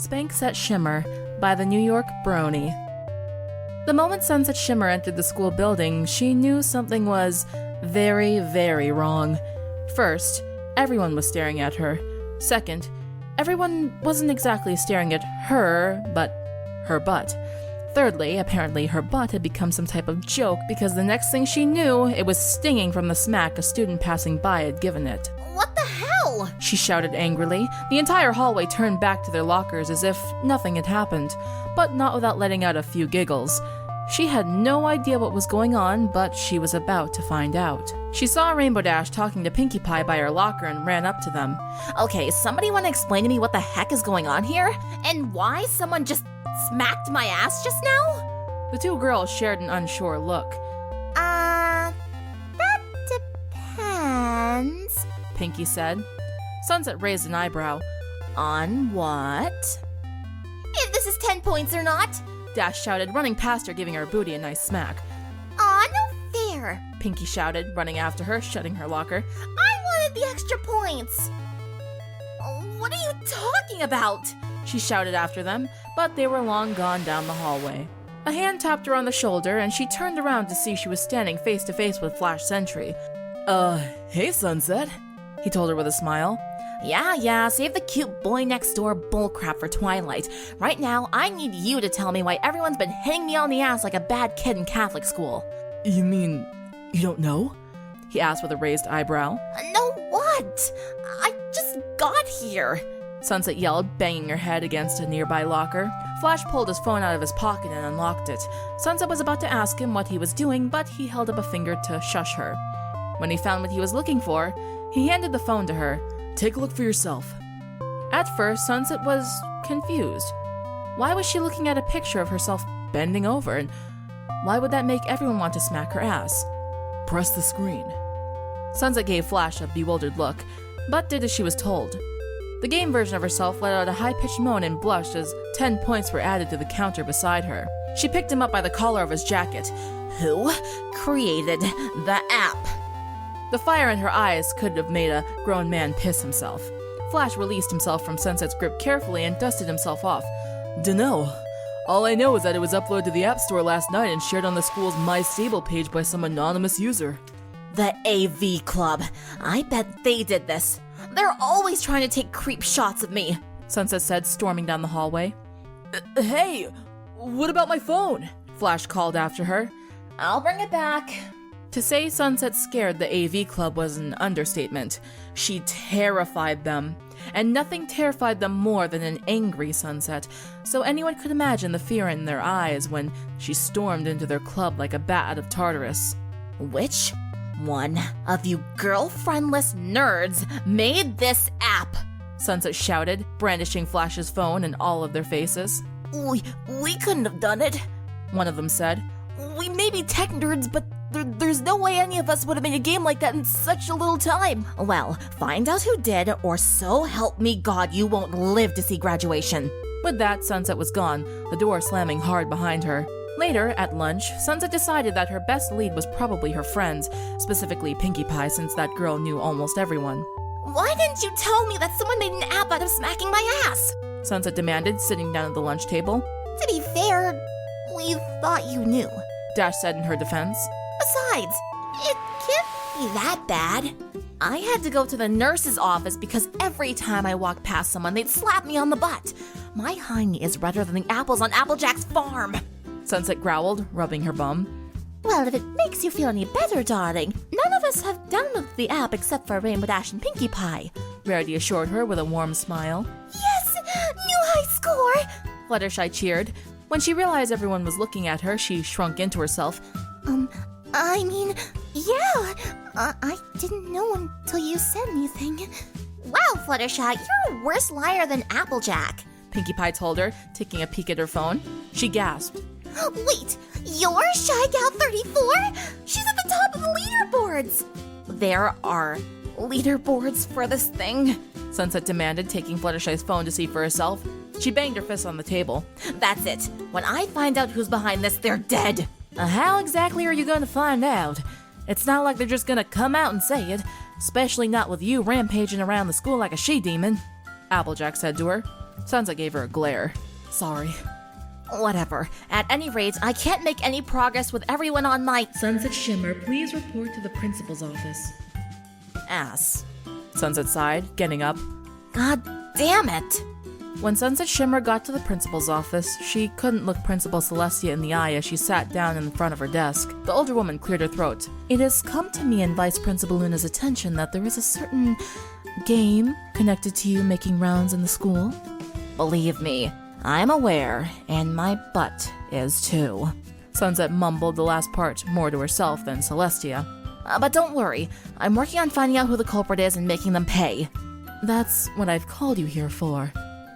Sunset Shimmer by the New York Brony. The moment Sunset Shimmer entered the school building, she knew something was very, very wrong. First, everyone was staring at her. Second, everyone wasn't exactly staring at her, but her butt. Thirdly, apparently her butt had become some type of joke because the next thing she knew, it was stinging from the smack a student passing by had given it. What the hell? She shouted angrily. The entire hallway turned back to their lockers as if nothing had happened, but not without letting out a few giggles. She had no idea what was going on, but she was about to find out. She saw Rainbow Dash talking to Pinkie Pie by her locker and ran up to them. Okay, somebody want to explain to me what the heck is going on here? And why someone just smacked my ass just now? The two girls shared an unsure look. That depends, Pinkie said. Sunset raised an eyebrow. On what? If this is 10 points or not? Dash shouted, running past her, giving her booty a nice smack. Aw, no fair, Pinkie shouted, running after her, shutting her locker. I wanted the extra points. What are you talking about? She shouted after them, but they were long gone down the hallway. A hand tapped her on the shoulder, and she turned around to see she was standing face to face with Flash Sentry. Hey, Sunset, he told her with a smile. Yeah, save the cute boy next door bullcrap for Twilight. Right now, I need you to tell me why everyone's been hitting me on the ass like a bad kid in Catholic school. You mean you don't know? He asked with a raised eyebrow. Know what? I just got here, Sunset yelled, banging her head against a nearby locker. Flash pulled his phone out of his pocket and unlocked it. Sunset was about to ask him what he was doing, but he held up a finger to shush her. When he found what he was looking for, he handed the phone to her. Take a look for yourself. At first, Sunset was confused. Why was she looking at a picture of herself bending over, and why would that make everyone want to smack her ass? Press the screen. Sunset gave Flash a bewildered look, but did as she was told. The game version of herself let out a high-pitched moan and blushed as 10 points were added to the counter beside her. She picked him up by the collar of his jacket. Who created the app? The fire in her eyes could have made a grown man piss himself. Flash released himself from Sunset's grip carefully and dusted himself off. Dunno. All I know is that it was uploaded to the App Store last night and shared on the school's My Stable page by some anonymous user. The AV Club. I bet they did this. They're always trying to take creep shots of me, Sunset said, storming down the hallway. Hey, what about my phone? Flash called after her. I'll bring it back. To say Sunset scared the AV Club was an understatement. She terrified them. And nothing terrified them more than an angry Sunset, so anyone could imagine the fear in their eyes when she stormed into their club like a bat out of Tartarus. Which one of you girlfriendless nerds made this app? Sunset shouted, brandishing Flash's phone in all of their faces. We couldn't have done it, one of them said. We may be tech nerds, but there's no way any of us would have made a game like that in such a little time. Well, find out who did, or so help me God you won't live to see graduation. With that, Sunset was gone, the door slamming hard behind her. Later, at lunch, Sunset decided that her best lead was probably her friends, specifically Pinkie Pie, since that girl knew almost everyone. Why didn't you tell me that someone made an app out of smacking my ass? Sunset demanded, sitting down at the lunch table. To be fair, we thought you knew, Dash said in her defense. Besides, it can't be that bad. I had to go to the nurse's office because every time I walked past someone, they'd slap me on the butt. My hiney is redder than the apples on Applejack's farm, Sunset growled, rubbing her bum. Well, if it makes you feel any better, darling, none of us have downloaded the app except for Rainbow Dash and Pinkie Pie, Rarity assured her with a warm smile. Yes! New high score! Fluttershy cheered. When she realized everyone was looking at her, she shrunk into herself. I didn't know until you said anything. Wow, Fluttershy, you're a worse liar than Applejack, Pinkie Pie told her, taking a peek at her phone. She gasped. Wait, you're Shy Gal 34? She's at the top of the leaderboards. There are leaderboards for this thing? Sunset demanded, taking Fluttershy's phone to see for herself. She banged her fist on the table. That's it. When I find out who's behind this, they're dead. How exactly are you going to find out? It's not like they're just going to come out and say it, especially not with you rampaging around the school like a she-demon, Applejack said to her. Sunset gave her a glare. Sorry. Whatever. At any rate, I can't make any progress with everyone on my Sunset Shimmer, please report to the principal's office. ass. Sunset sighed, getting up. God damn it. When Sunset Shimmer got to the principal's office, she couldn't look Principal Celestia in the eye as she sat down in front of her desk. The older woman cleared her throat. It has come to me and Vice Principal Luna's attention that there is a certain game connected to you making rounds in the school. Believe me, I'm aware, and my butt is too. Sunset mumbled the last part more to herself than Celestia. But don't worry, I'm working on finding out who the culprit is and making them pay. That's what I've called you here for,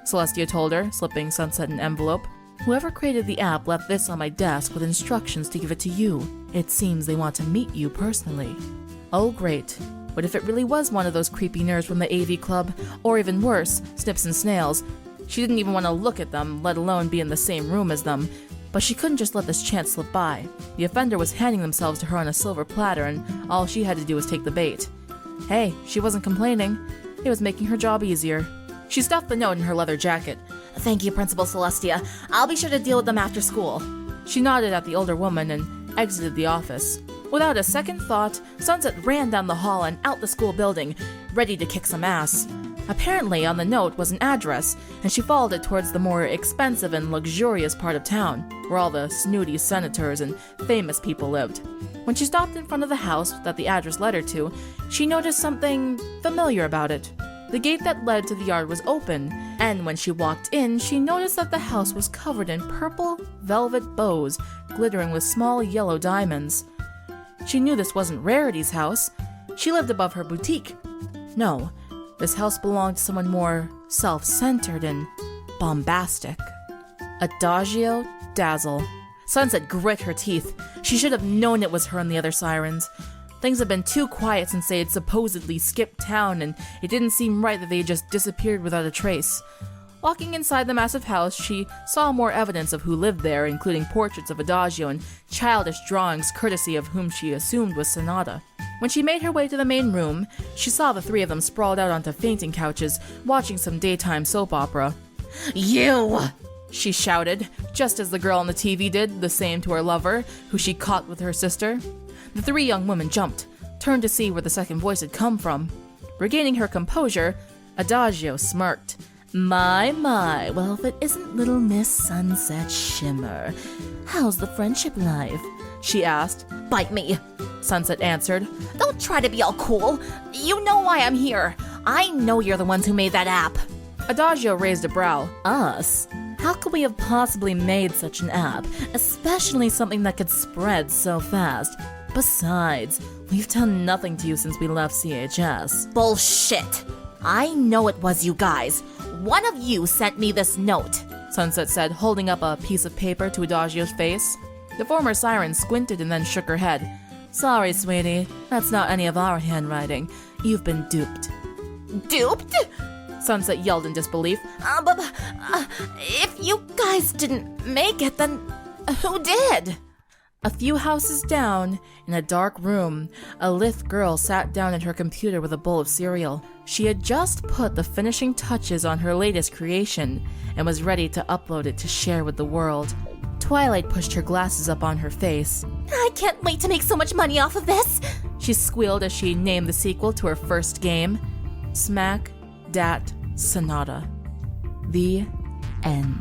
Celestia told her, slipping Sunset an envelope. Whoever created the app left this on my desk with instructions to give it to you. It seems they want to meet you personally. Oh great. What if it really was one of those creepy nerds from the AV Club? Or even worse, Snips and Snails. She didn't even want to look at them, let alone be in the same room as them. But she couldn't just let this chance slip by. The offender was handing themselves to her on a silver platter, and all she had to do was take the bait. Hey, she wasn't complaining. It was making her job easier. She stuffed the note in her leather jacket. Thank you, Principal Celestia. I'll be sure to deal with them after school. She nodded at the older woman and exited the office. Without a second thought, Sunset ran down the hall and out the school building, ready to kick some ass. Apparently, on the note was an address, and she followed it towards the more expensive and luxurious part of town, where all the snooty senators and famous people lived. When she stopped in front of the house that the address led her to, she noticed something familiar about it. The gate that led to the yard was open, and when she walked in, she noticed that the house was covered in purple velvet bows, glittering with small yellow diamonds. She knew this wasn't Rarity's house. She lived above her boutique. No, this house belonged to someone more self-centered and bombastic. Adagio Dazzle. Sunset grit her teeth. She should have known it was her and the other sirens. Things had been too quiet since they had supposedly skipped town, and it didn't seem right that they had just disappeared without a trace. Walking inside the massive house, she saw more evidence of who lived there, including portraits of Adagio and childish drawings courtesy of whom she assumed was Sonata. When she made her way to the main room, she saw the three of them sprawled out onto fainting couches, watching some daytime soap opera. You! She shouted, just as the girl on the TV did the same to her lover, who she caught with her sister. The three young women jumped, turned to see where the second voice had come from. Regaining her composure, Adagio smirked. My, well, if it isn't little Miss Sunset Shimmer. How's the friendship life? She asked. Bite me, Sunset answered. Don't try to be all cool. You know why I'm here. I know you're the ones who made that app. Adagio raised a brow. Us? How could we have possibly made such an app, especially something that could spread so fast? Besides, we've done nothing to you since we left CHS. Bullshit! I know it was you guys. One of you sent me this note, Sunset said, holding up a piece of paper to Adagio's face. The former siren squinted and then shook her head. Sorry, sweetie, that's not any of our handwriting. You've been duped. Duped? Sunset yelled in disbelief. But if you guys didn't make it, then who did? A few houses down, in a dark room, a lithe girl sat down at her computer with a bowl of cereal. She had just put the finishing touches on her latest creation and was ready to upload it to share with the world. Twilight pushed her glasses up on her face. I can't wait to make so much money off of this, she squealed as she named the sequel to her first game, Smack Dat Sonata. The end.